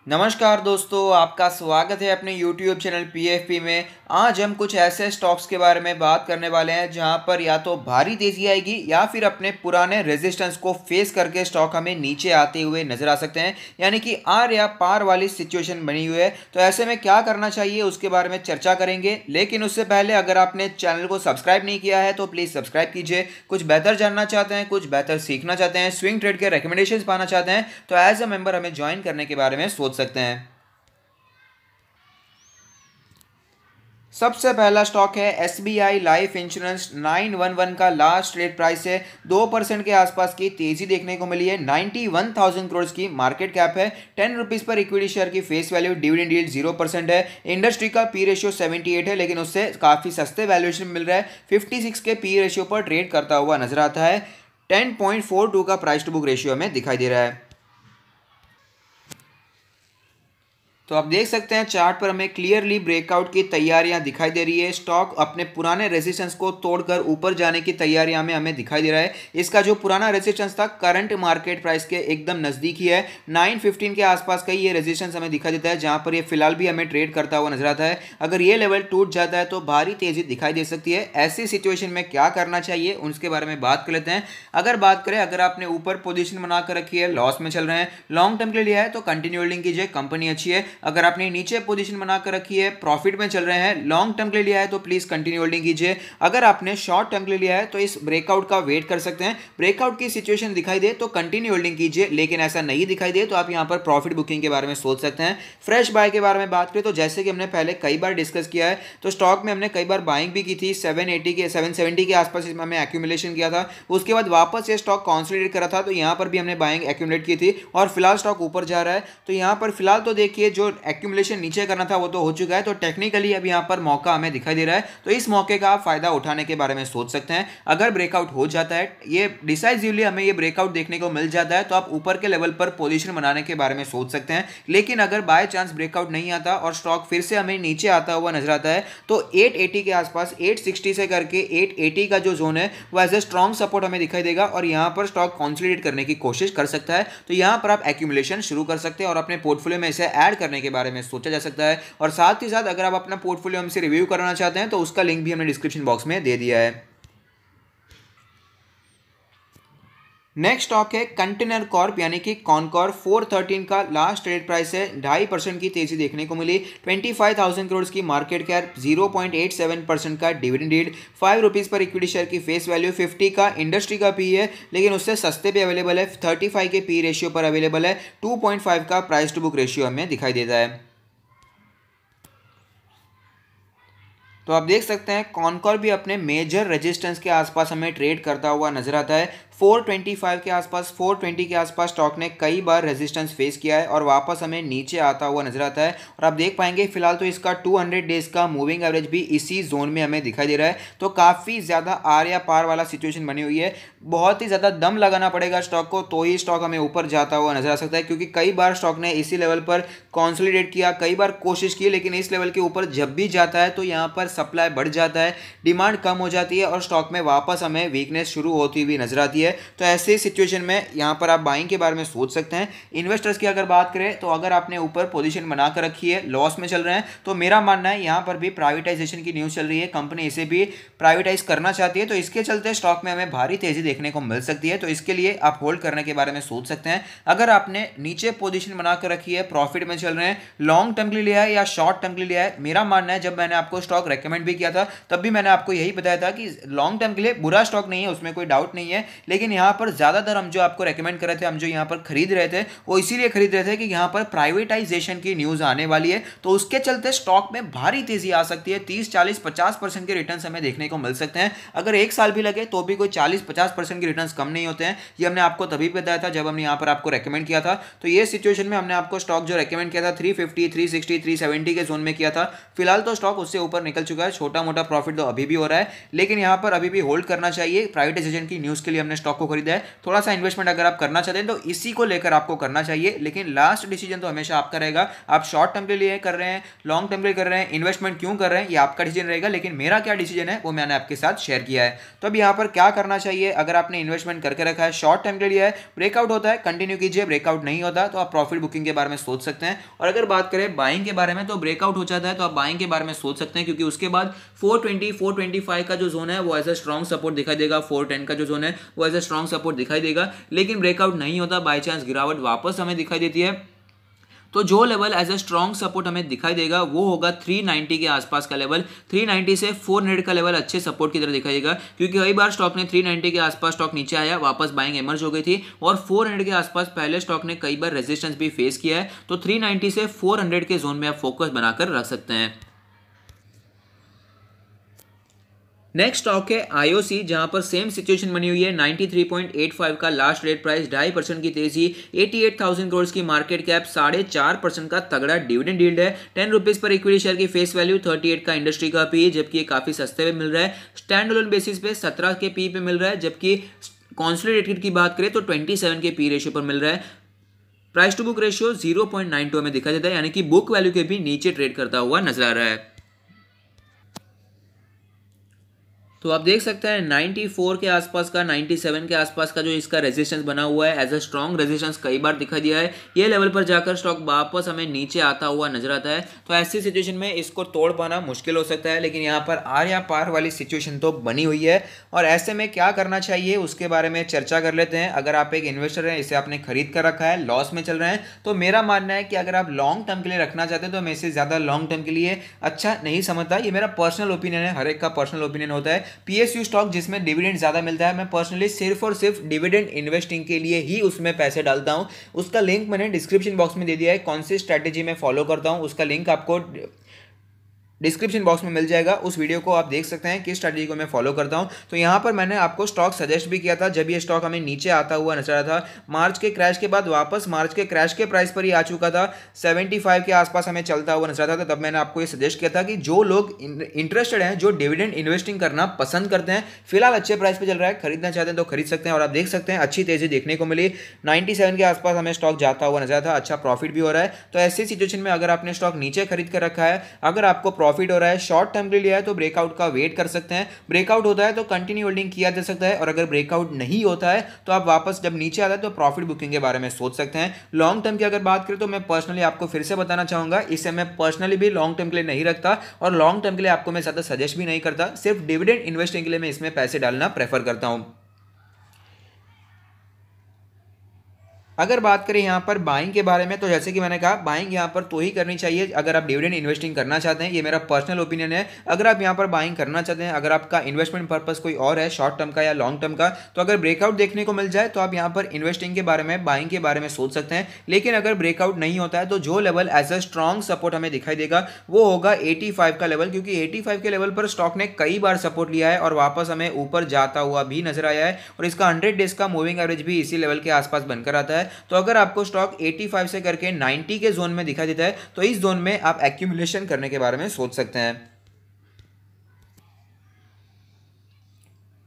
नमस्कार दोस्तों, आपका स्वागत है अपने YouTube चैनल PFP में। आज हम कुछ ऐसे स्टॉक्स के बारे में बात करने वाले हैं जहां पर या तो भारी तेजी आएगी या फिर अपने पुराने रेजिस्टेंस को फेस करके स्टॉक हमें नीचे आते हुए नजर आ सकते हैं, यानी कि आर या पार वाली सिचुएशन बनी हुई है। तो ऐसे में क्या करना चाहिए उसके बारे में चर्चा करेंगे, लेकिन उससे पहले अगर आपने चैनल को सब्सक्राइब नहीं किया है तो प्लीज़ सब्सक्राइब कीजिए। कुछ बेहतर जानना चाहते हैं, कुछ बेहतर सीखना चाहते हैं, स्विंग ट्रेड के रिकमेंडेशंस पाना चाहते हैं तो एज अ मेंबर हमें ज्वाइन करने के बारे में सोच सकते हैं। सबसे पहला स्टॉक है SBI लाइफ इंश्योरेंस 911 का लास्ट ट्रेड प्राइस है 2% के आसपास की तेजी देखने को मिली है। 91,000 करोड़ की मार्केट कैप है। 10 रुपीज़ पर इक्विटी शेयर की फेस वैल्यू, डिविडेंड यील्ड 0% है। इंडस्ट्री का पी रेशियो 78 है, लेकिन उससे काफ़ी सस्ते वैल्यूएशन मिल रहा है। 56 के पी रेशियो पर ट्रेड करता हुआ नजर आता है। 10.42 का प्राइस टू बुक रेशियो हमें दिखाई दे रहा है। तो आप देख सकते हैं चार्ट पर हमें क्लियरली ब्रेकआउट की तैयारियां दिखाई दे रही है। स्टॉक अपने पुराने रेजिस्टेंस को तोड़कर ऊपर जाने की तैयारियां में हमें दिखाई दे रहा है। इसका जो पुराना रेजिस्टेंस था करंट मार्केट प्राइस के एकदम नजदीक ही है। 915 के आसपास का ये रेजिस्टेंस हमें दिखाई देता है, जहां पर ये फिलहाल भी हमें ट्रेड करता हुआ नजर आता है। अगर ये लेवल टूट जाता है तो भारी तेजी दिखाई दे सकती है। ऐसी सिचुएशन में क्या करना चाहिए उसके बारे में बात कर लेते हैं। अगर बात करें, अगर आपने ऊपर पोजीशन बनाकर रखी है, लॉस में चल रहे हैं, लॉन्ग टर्म के लिए लिया है तो कंटिन्यू होल्डिंग कीजिए, कंपनी अच्छी है। अगर आपने नीचे पोजीशन बनाकर रखी है, प्रॉफिट में चल रहे हैं, लॉन्ग टर्म के लिए लिया है तो प्लीज कंटिन्यू होल्डिंग कीजिए। अगर आपने शॉर्ट टर्म के लिए लिया है तो इस ब्रेकआउट का वेट कर सकते हैं। ब्रेकआउट की सिचुएशन दिखाई दे तो कंटिन्यू होल्डिंग कीजिए, लेकिन ऐसा नहीं दिखाई दे तो आप यहां पर प्रॉफिट बुकिंग के बारे में सोच सकते हैं। फ्रेश बाय के बारे में बात करें तो जैसे कि हमने पहले कई बार डिस्कस किया है, तो स्टॉक में हमने कई बार बाइंग भी की थी। 770 के आसपास इसमें हमें एक्यूमुलेशन किया था। उसके बाद वापस ये स्टॉक कॉन्सोलिडेट करा था, तो यहां पर भी हमने बाइंग एक्यूमुलेट की थी और फिलहाल स्टॉक ऊपर जा रहा है। तो यहां पर फिलहाल तो देखिए जो एक्यूमुलेशन नीचे करना था वो तो हो चुका है, तो टेक्निकली अब यहां पर मौका हमें दिखाई दे रहा है। तो इस मौके का आप फायदा उठाने के बारे में सोच सकते हैं। अगर ब्रेकआउट हो जाता है, ये डिसाइसिवली हमें ये ब्रेकआउट देखने को मिल जाता है, तो आप ऊपर के लेवल पर पोजीशन बनाने के बारे में सोच सकते हैं। लेकिन अगर बाय चांस ब्रेकआउट नहीं आता और स्टॉक फिर से हमें नीचे आता हुआ नजर आता है तो 880 के आसपास 860 से करके 880 का जो जोन है वो एज ए स्ट्रॉन्ग सपोर्ट हमें दिखाई देगा और यहां पर स्टॉक कंसोलिडेट करने की कोशिश कर सकता है। तो यहां पर आप एक्यूमुलेशन शुरू कर सकते हैं और अपने पोर्टफोलियो में इसे ऐड करने के बारे में सोचा जा सकता है। और साथ ही साथ अगर आप अपना पोर्टफोलियो हमसे रिव्यू करना चाहते हैं तो उसका लिंक भी हमने डिस्क्रिप्शन बॉक्स में दे दिया है। नेक्स्ट स्टॉक है कंटेनर कॉर्प यानी कि कॉनकॉर। 413 का लास्ट ट्रेड प्राइस है। 2.5% की तेजी देखने को मिली। 25,000 करोड़ की मार्केट कैप, 0.87% का डिविडेंड यील्ड, 5 रुपीज़ पर इक्विटी शेयर की फेस वैल्यू, 50 का इंडस्ट्री का पी है, लेकिन उससे सस्ते पे अवेलेबल है। 35 के पी रेशियो पर अवेलेबल है। 2.5 का प्राइस टू बुक रेशियो हमें दिखाई देता है। तो आप देख सकते हैं कॉनकॉर भी अपने मेजर रेजिस्टेंस के आसपास हमें ट्रेड करता हुआ नजर आता है। 425 के आसपास, 420 के आसपास स्टॉक ने कई बार रेजिस्टेंस फेस किया है और वापस हमें नीचे आता हुआ नजर आता है। और आप देख पाएंगे फिलहाल तो इसका 200 डेज का मूविंग एवरेज भी इसी जोन में हमें दिखाई दे रहा है। तो काफ़ी ज़्यादा आर या पार वाला सिचुएशन बनी हुई है। बहुत ही ज़्यादा दम लगाना पड़ेगा स्टॉक को तो ही स्टॉक हमें ऊपर जाता हुआ नजर आ सकता है, क्योंकि कई बार स्टॉक ने इसी लेवल पर कॉन्सोलिडेट किया, कई बार कोशिश की, लेकिन इस लेवल के ऊपर जब भी जाता है तो यहाँ पर सप्लाई बढ़ जाता है, डिमांड कम हो जाती है और स्टॉक में वापस हमें वीकनेस शुरू होती हुई नजर आती है। तो ऐसे सिचुएशन में यहाँ पर आप बाइंग के बारे में सोच सकते हैं। इन्वेस्टर्स की अगर बात करें तो अगर आपने ऊपर पोजीशन बनाकर रखी है, लॉस में चल रहे हैं, तो मेरा मानना है यहाँ पर भी प्राइवेटाइजेशन की न्यूज़ चल रही है, कंपनी इसे भी प्राइवेटाइज करना चाहती है, तो इसके चलते स्टॉक में हमें भारी तेजी देखने को मिल सकती है। तो इसके लिए आप होल्ड करने के बारे में सोच सकते हैं। अगर आपने नीचे पोजीशन बनाकर रखी है, प्रॉफिट में चल रहे हैं, लॉन्ग टर्म के लिए लिया है या शॉर्ट टर्म के लिए लिया है, मेरा मानना है जब मैंने आपको स्टॉक रेकमेंड भी किया था तब भी मैंने आपको यही बताया था कि लॉन्ग टर्म के लिए बुरा स्टॉक नहीं है, उसमें कोई डाउट नहीं है। लेकिन यहाँ पर ज़्यादातर हम जो आपको रेकमेंड कर रहे थे, हम जो यहाँ पर खरीद रहे थे, वो इसीलिए खरीद रहे थे कि यहाँ पर प्राइवेटाइजेशन की न्यूज़ आने वाली है, तो उसके चलते स्टॉक में भारी तेजी आ सकती है। 30, 40, 50% के रिटर्न हमें देखने को मिल सकते हैं। अगर एक साल भी लगे तो भी कोई 40-50% के रिटर्न कम नहीं होते हैं। ये हमने आपको तभी बताया था जब हमने यहाँ पर आपको रेकमेंड किया था। तो ये सिचुएशन में हमने आपको स्टॉक जो रेकमेंड किया था 350, 360, 370 के जोन में किया था। फिलहाल तो स्टॉक उससे ऊपर निकल चुका है, छोटा मोटा प्रॉफिट तो अभी भी हो रहा है, लेकिन यहाँ पर अभी भी होल्ड करना चाहिए। प्राइवेटाइजेशन की न्यूज़ के लिए हमने स्टॉक स्टॉक को खरीदा है। थोड़ा सा इन्वेस्टमेंट अगर आप करना चाहते हैं तो इसी को लेकर आपको करना चाहिए, लेकिन लास्ट डिसीजन तो हमेशा आपका रहेगा। आप शॉर्ट टर्म के लिए कर रहे हैं, लॉन्ग टर्म के लिए कर रहे हैं, इन्वेस्टमेंट क्यों कर रहे हैं, ये आपका डिसीजन रहेगा। लेकिन मेरा क्या डिसीजन है वो मैंने आपके साथ शेयर किया है। तो अब यहाँ पर क्या करना चाहिए, अगर आपने इन्वेस्टमेंट करके रखा है, शॉर्ट टर्म के लिए है, ब्रेकआउट होता है कंटिन्यू कीजिए, ब्रेकआउट नहीं होता तो आप प्रॉफिट बुकिंग के बारे में सोच सकते हैं। और अगर बात करें बाइंग के बारे में, तो ब्रेकआउट हो जाता है तो आप बाइंग के बारे में सोच सकते हैं, क्योंकि उसके बाद 420 425 का जो जोन है वो एज अ स्ट्रॉन्ग सपोर्ट दिखाई देगा, 410 का जो जोन है वो एज अ स्ट्रॉन्ग सपोर्ट दिखाई देगा। लेकिन ब्रेकआउट नहीं होता, बाई चांस गिरावट वापस हमें दिखाई देती है, तो जो level as a strong support हमें दिखाई देगा वो होगा 390 के आसपास का लेवल। 390 से 400 का लेवल अच्छे सपोर्ट की तरह दिखाई देगा, क्योंकि कई बार स्टॉक ने 390 के आसपास स्टॉक नीचे आया, वापस बाइंग एमर्ज हो गई थी, और 400 के आसपास पहले स्टॉक ने कई बार रेजिस्टेंस भी फेस किया है। तो 390 से 400 के जोन में आप फोकस बनाकर रख सकते हैं। नेक्स्ट स्टॉक है आईओसी, जहां पर सेम सिचुएशन बनी हुई है। 93.85 का लास्ट रेट प्राइस, 2.5% की तेजी, 88,000 करोड़ की मार्केट कैप, 4.5% का तगड़ा डिविडेंड यील्ड है, 10 रुपीज पर इक्विटी शेयर की फेस वैल्यू, 38 का इंडस्ट्री का पी, जबकि ये काफी सस्ते में मिल रहा है। स्टैंड अलोन बेसिस पे 17 के पी पे मिल रहा है, जबकि कॉन्सोलिडेटेड की बात करें तो 27 के पी रेशियो पर मिल रहा है। प्राइस टू बुक रेशियो 0.92 में दिखाई देता है, यानी कि बुक वैल्यू के भी नीचे ट्रेड करता हुआ नजर आ रहा है। तो आप देख सकते हैं 94 के आसपास का, 97 के आसपास का जो इसका रेजिस्टेंस बना हुआ है, एज अ स्ट्रॉन्ग रेजिस्टेंस कई बार दिखाई दिया है। ये लेवल पर जाकर स्टॉक वापस हमें नीचे आता हुआ नजर आता है, तो ऐसी सिचुएशन में इसको तोड़ पाना मुश्किल हो सकता है। लेकिन यहाँ पर आर या पार वाली सिचुएशन तो बनी हुई है, और ऐसे में क्या करना चाहिए उसके बारे में चर्चा कर लेते हैं। अगर आप एक इन्वेस्टर हैं, इसे आपने खरीद कर रखा है, लॉस में चल रहे हैं, तो मेरा मानना है कि अगर आप लॉन्ग टर्म के लिए रखना चाहते हैं तो मैं इसे ज़्यादा लॉन्ग टर्म के लिए अच्छा नहीं समझता। ये मेरा पर्सनल ओपिनियन है, हर एक का पर्सनल ओपिनियन होता है। पीएसयू स्टॉक जिसमें डिविडेंड ज्यादा मिलता है, मैं पर्सनली सिर्फ और सिर्फ डिविडेंड इन्वेस्टिंग के लिए ही उसमें पैसे डालता हूं। उसका लिंक मैंने डिस्क्रिप्शन बॉक्स में दे दिया है, कौन सी स्ट्रैटेजी मैं फॉलो करता हूं उसका लिंक आपको डिस्क्रिप्शन बॉक्स में मिल जाएगा। उस वीडियो को आप देख सकते हैं किस स्ट्रैटेजी को मैं फॉलो करता हूं। तो यहां पर मैंने आपको स्टॉक सजेस्ट भी किया था जब ये स्टॉक हमें नीचे आता हुआ नजर आ रहा था। मार्च के क्रैश के बाद वापस मार्च के क्रैश के प्राइस पर ही आ चुका था, 75 के आसपास हमें चलता हुआ नजर आता था। तब मैंने आपको ये सजेस्ट किया था कि जो लोग इंटरेस्टेड हैं, जो डिविडेंड इन्वेस्टिंग करना पसंद करते हैं, फिलहाल अच्छे प्राइस पर चल रहा है, खरीदना चाहते हैं तो खरीद सकते हैं। और आप देख सकते हैं अच्छी तेजी देखने को मिली, 97 के आसपास हमें स्टॉक जाता हुआ नजर आता था, अच्छा प्रॉफिट भी हो रहा है। तो ऐसी सिचुएशन में अगर आपने स्टॉक नीचे खरीद कर रखा है, अगर आपको प्रॉफिट हो रहा है, शॉर्ट टर्म के लिए लिया है, तो ब्रेकआउट का वेट कर सकते हैं। ब्रेकआउट होता है तो कंटिन्यू होल्डिंग किया जा सकता है, और अगर ब्रेकआउट नहीं होता है तो आप वापस जब नीचे आता है तो प्रॉफिट बुकिंग के बारे में सोच सकते हैं। लॉन्ग टर्म की अगर बात करें तो मैं पर्सनली आपको फिर से बताना चाहूंगा, इसे मैं पर्सनली भी लॉन्ग टर्म के लिए नहीं रखता, और लॉन्ग टर्म के लिए आपको मैं ज्यादा सजेस्ट भी नहीं करता। सिर्फ डिविडेंड इन्वेस्टिंग के लिए मैं इसमें पैसे डालना प्रेफर करता हूं। अगर बात करें यहाँ पर बाइंग के बारे में, तो जैसे कि मैंने कहा, बाइंग यहाँ पर तो ही करनी चाहिए अगर आप डिविडेंड इन्वेस्टिंग करना चाहते हैं। ये मेरा पर्सनल ओपिनियन है। अगर आप यहाँ पर बाइंग करना चाहते हैं, अगर आपका इन्वेस्टमेंट पर्पस कोई और है, शॉर्ट टर्म का या लॉन्ग टर्म का, तो अगर ब्रेकआउट देखने को मिल जाए तो आप यहाँ पर इन्वेस्टिंग के बारे में, बाइंग के बारे में सोच सकते हैं। लेकिन अगर ब्रेकआउट नहीं होता है तो जो level as a strong support हमें दिखाई देगा वो होगा 85 का लेवल, क्योंकि 85 के लेवल पर स्टॉक ने कई बार सपोर्ट लिया है और वापस हमें ऊपर जाता हुआ भी नजर आया है, और इसका 100 डेज का मूविंग एवरेज भी इसी लेवल के आसपास बनकर आता है। तो अगर आपको स्टॉक 85 से करके 90 के जोन में दिखाई देता है तो इस जोन में आप एक्यूमुलेशन करने के बारे में सोच सकते हैं।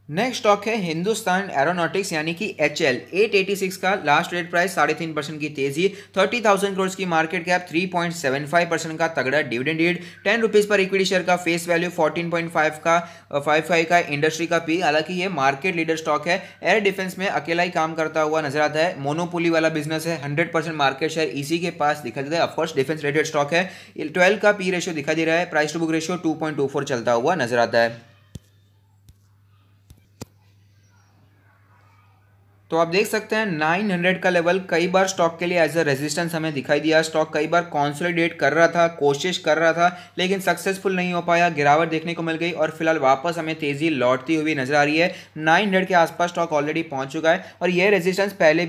नेक्स्ट स्टॉक है हिंदुस्तान एरोनॉटिक्स यानी कि HL, 886 का लास्ट रेट प्राइस, 3.5% की तेजी, 30,000 करोड़ की मार्केट कैप, 3.75% का तगड़ा dividend yield, 10 rupees per equity share का फेस वैल्यू, 14.5 का 55 का इंडस्ट्री का पी। हालांकि ये मार्केट लीडर स्टॉक है, एयर डिफेंस में अकेला ही काम करता हुआ नजर आता है, मोनोपोली वाला बिजनेस है, 100% मार्केट शेयर इसी के पास दिखाई देता है। ऑफकोर्स डिफेंस रेटेड स्टॉक है, 12 का पी रेशियो दिखाई दे रहा है, प्राइस टू बुक रेशियो 2.24 चलता हुआ नजर आता है। तो आप देख सकते हैं 900 का लेवल कई बार स्टॉक के लिए एज अ रेजिस्टेंस हमें दिखाई दिया। स्टॉक कई बार कंसोलिडेट कर रहा था, कोशिश कर रहा था, लेकिन सक्सेसफुल नहीं हो पाया, गिरावट देखने को मिल गई, और फिलहाल वापस हमें तेजी लौटती हुई नजर आ रही है। 900 के आसपास स्टॉक ऑलरेडी पहुंच चुका है, और यह रेजिस्टेंस पहले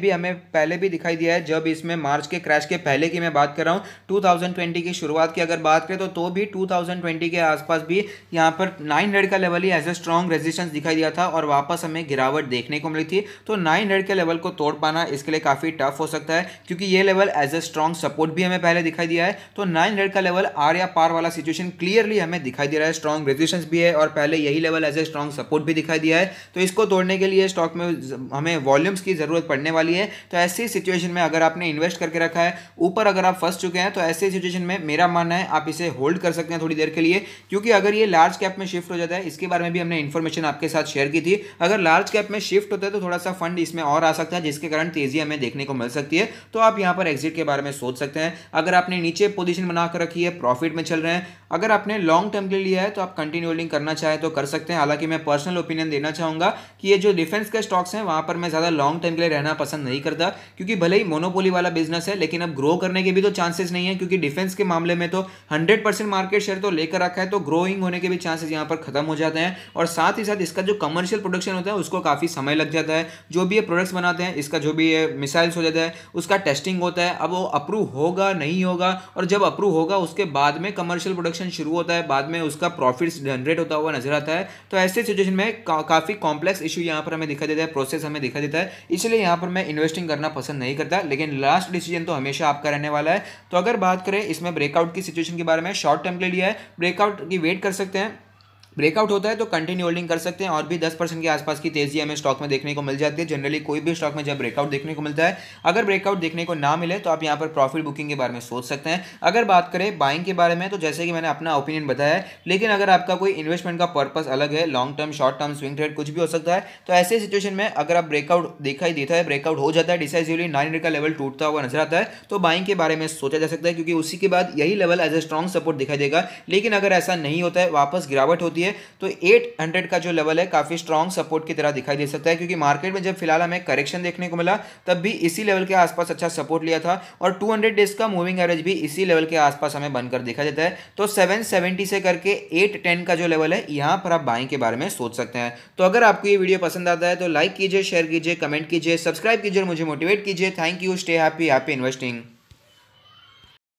भी दिखाई दिया है। जब इसमें मार्च के क्रैश के पहले की मैं बात कर रहा हूँ, 2020 की शुरुआत की अगर बात करें तो भी 2020 के आसपास भी यहाँ पर 900 का लेवल ही एज अ स्ट्रॉन्ग रेजिस्टेंस दिखाई दिया था, और वापस हमें गिरावट देखने को मिली थी। तो 900 900 के लेवल को तोड़ पाना इसके लिए काफ़ी टफ हो सकता है, क्योंकि ये level as a strong support भी हमें पहले दिखाई दिया है। तो 900 का लेवल आर या पार वाला सिचुएशन क्लियरली हमें दिखाई दे रहा है, स्ट्रॉन्ग रेजिस्टेंस भी है और पहले यही level as a strong support भी दिखाई दिया है। तो इसको तोड़ने के लिए स्टॉक में हमें वॉल्यूम्स की जरूरत पड़ने वाली है। तो ऐसी सिचुएशन में अगर आपने इन्वेस्ट करके रखा है, ऊपर अगर आप फंस चुके हैं, तो ऐसी सिचुएशन में मेरा मानना है आप इसे होल्ड कर सकते हैं थोड़ी देर के लिए, क्योंकि अगर ये लार्ज कैप में शिफ्ट हो जाता है, इसके बारे में भी हमने इन्फॉर्मेशन आपके साथ शेयर की थी, अगर लार्ज कैप में शिफ्ट होता है तो थोड़ा सा फंड इसमें और आ सकता है, जिसके कारण तेजी हमें देखने को मिल सकती है। तो आप यहां पर एग्जिट के बारे में सोच सकते हैं। अगर आपने नीचे पोजीशन बनाकर रखी है, प्रॉफिट में चल रहे हैं, अगर आपने लॉन्ग टर्म के लिए लिया है तो आप कंटिन्यू होल्डिंग करना चाहे तो कर सकते हैं। हालांकि मैं पर्सनल ओपिनियन देना चाहूंगा कि ये जो डिफेंस के स्टॉक्स हैं वहां पर मैं ज्यादा लॉन्ग टर्म के लिए रहना पसंद नहीं करता, क्योंकि भले ही मोनोपोली वाला बिजनेस है, लेकिन अब ग्रो करने के भी तो चांसेस नहीं है, क्योंकि डिफेंस के मामले में तो 100% मार्केट शेयर तो लेकर रखा है, तो ग्रोइंग होने के भी चांसेस यहां पर खत्म हो जाते हैं। और साथ ही साथ इसका जो कमर्शियल प्रोडक्शन होता है उसको काफी समय लग जाता है। जो भी ये प्रोडक्ट्स बनाते हैं, इसका जो भी ये मिसाइल्स हो जाता है उसका टेस्टिंग होता है, अब वो अप्रूव होगा नहीं होगा, और जब अप्रूव होगा उसके बाद में कमर्शियल प्रोडक्शन शुरू होता है, बाद में उसका प्रॉफिट जनरेट होता हुआ नजर आता है। तो ऐसे सिचुएशन में काफी कॉम्प्लेक्स इशू यहाँ पर हमें दिखाई देता है, प्रोसेस हमें दिखाई देता है, इसलिए यहाँ पर मैं इन्वेस्टिंग करना पसंद नहीं करता। लेकिन लास्ट डिसीजन तो हमेशा आपका रहने वाला है। तो अगर बात करें इसमें ब्रेकआउट की सिचुएशन के बारे में, शॉर्ट टर्म के लिए लिया है, ब्रेकआउट की वेट कर सकते हैं, ब्रेकआउट होता है तो कंटिन्यू होल्डिंग कर सकते हैं, और भी 10% के आसपास की तेजी हमें स्टॉक में देखने को मिल जाती है। जनरली कोई भी स्टॉक में जब ब्रेकआउट देखने को मिलता है, अगर ब्रेकआउट देखने को ना मिले तो आप यहां पर प्रॉफिट बुकिंग के बारे में सोच सकते हैं। अगर बात करें बाइंग के बारे में, तो जैसे कि मैंने अपना ओपिनियन बताया है, लेकिन अगर आपका कोई इन्वेस्टमेंट का पर्पस अलग है, long term, short term, swing trade कुछ भी हो सकता है, तो ऐसे सिचुएशन में अगर आप ब्रेकआउट दिखाई देता है, ब्रेकआउट हो जाता है डिसाइसिवली, 900 का लेवल टूटता हुआ नजर आता है, तो बाइंग के बारे में सोचा जा सकता है, क्योंकि उसी के बाद यही level as a strong support दिखाई देगा। लेकिन अगर ऐसा नहीं होता है, वापस गिरावट होती है, तो 800 का जो लेवल है काफी स्ट्रॉन्ग सपोर्ट की तरह दिखाई दे सकता है, क्योंकि मार्केट में जब फिलहाल हमें करेक्शन देखने को मिला तब भी इसी लेवल के आसपास अच्छा सपोर्ट लिया था, और 200 डेज का मूविंग एवरेज भी इसी लेवल के आसपास हमें बनकर दिखा देता है। तो 770 से करके 810 का जो लेवल है, यहां पर आप बाइंग के बारे में सोच सकते हैं। तो अगर आपको ये वीडियो पसंद आता है तो लाइक कीजिए, शेयर कीजिए, कमेंट कीजिए, सब्सक्राइब कीजिए और मुझे मोटिवेट कीजिए। Thank you, stay happy, happy investing.